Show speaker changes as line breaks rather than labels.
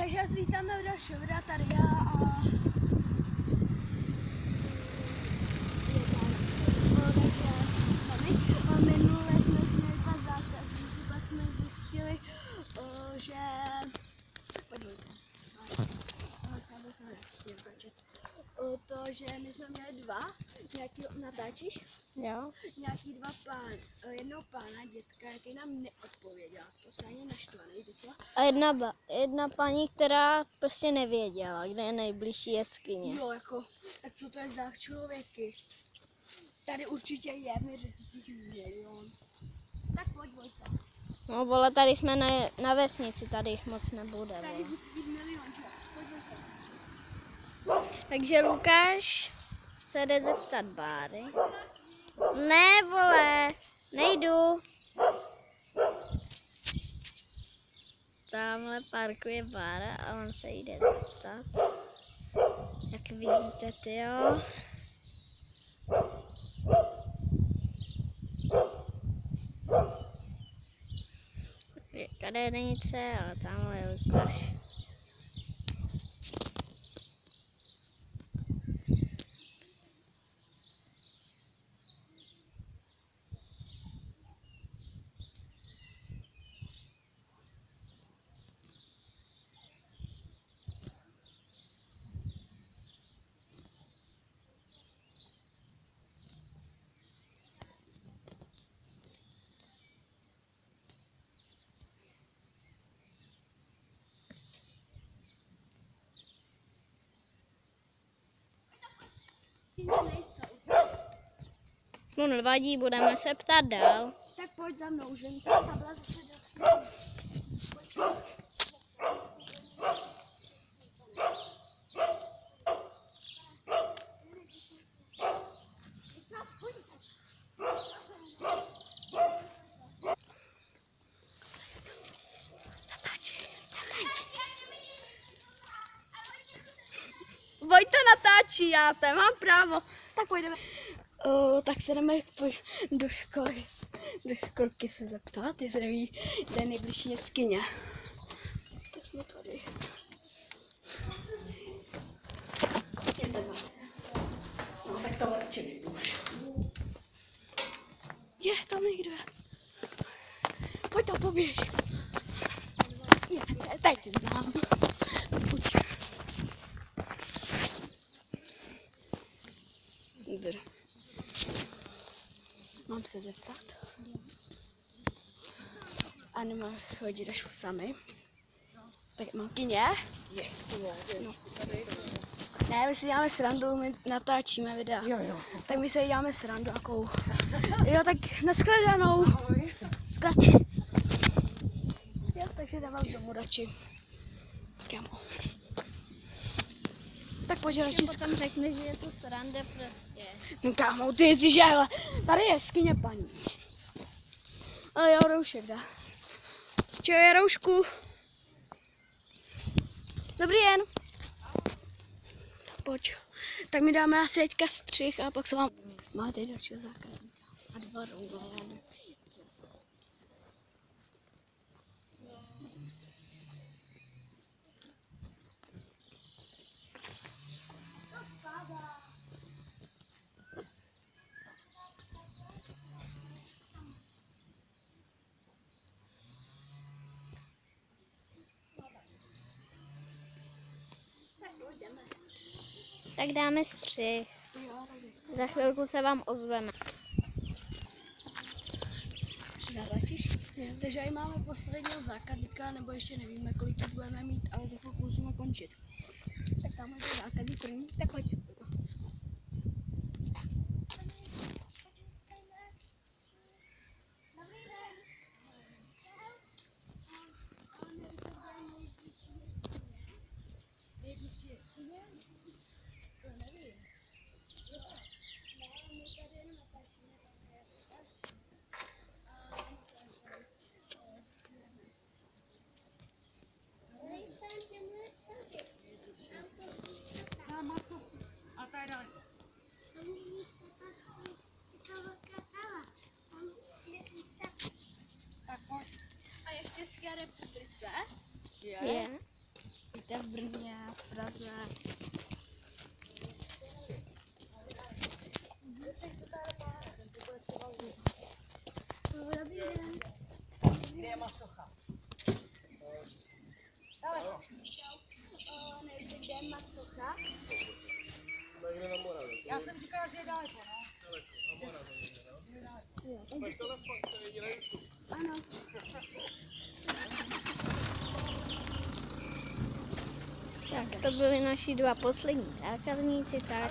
Takže vás vítáme u dalšího videa, tady já a minule jsme měli dva zákazníky, pak jsme zjistili, že že my jsme měli dva, nějaký natáčíš?
Jo.
Nějaký dva jednoho pána, dětka, jaký nám neodpověděl, to se na něj naštvaný docela.
A jedna paní, která prostě nevěděla, kde je nejbližší jeskyně.
Jo, jako, tak co to je za člověky? Tady určitě je, mi řekl těch milion. Tak pojď, Vojta.
No vole, tady jsme na vesnici, tady jich moc nebude,
Tady
vole.
musí být milion, že? Pojď, Vojta.
Takže Lukáš se jde zeptat Báry. Ne, vole, nejdu. Tamhle parkuje Bára a on se jde zeptat. Jak vidíte, tyjo. Je kadernice, ale tamhle je Lukáš. No nevadí, budeme se ptát dál.
Tak pojď za mnou, už vím, ta byla zase do... Vojta natáčí, já tam mám právo. Tak půjdeme. Tak se jdeme do školy, do školky se zeptat, jestli neví, kde je nejbližší jeskyně. Tak jsme tady. No tak to radši nejdu. Je, tam někdo je. Pojď to, poběž. Je, teď tě znám. Pojď. Dobře. Mám se zeptat? A nemám chodit až sami. Tak mám kyně?
Yes,
No. Ne, my si děláme srandu, my natáčíme videa.
Jo.
Tak my se děláme srandu jakou. Jo, tak nashledanou.
Ahoj.
Zkrátně. Jo, takže jdeme domů radši. Kámo. Tak pojď radši
Potom řekne, že je to sranda prostě.
No kámo, ty jsi že, ale tady je jeskyně paní. Ale jo, roušek dá. Čau, Jaroušku. Dobrý den. Pojď. Tak mi dáme asi teďka střih a pak se vám... Máte dalšího zákazníka. A dva roulé.
Tak dáme střih.
Jo, tady.
Za chvilku se vám ozveme.
Natáčíš? Takže tady máme posledního zákazníka, nebo ještě nevíme, kolik jich budeme mít, ale za chvilku musíme končit. Tak tam je zákazník první, tak pojď.
A tady daleko. Tak pojď.
A je v České republice?
Je.
Víte, v Brně, v Praze. Dobrý den.
Kde je macocha?
Nevíte, kde je macocha?
Někde na Moravě.
Já jsem říkala, že je daleko, no.
Daleko, na Moravě někde, no.
Jo,
Tak telefon jste viděli na YouTube.
ano.
Tak to byli naši dva poslední zákazníci, tak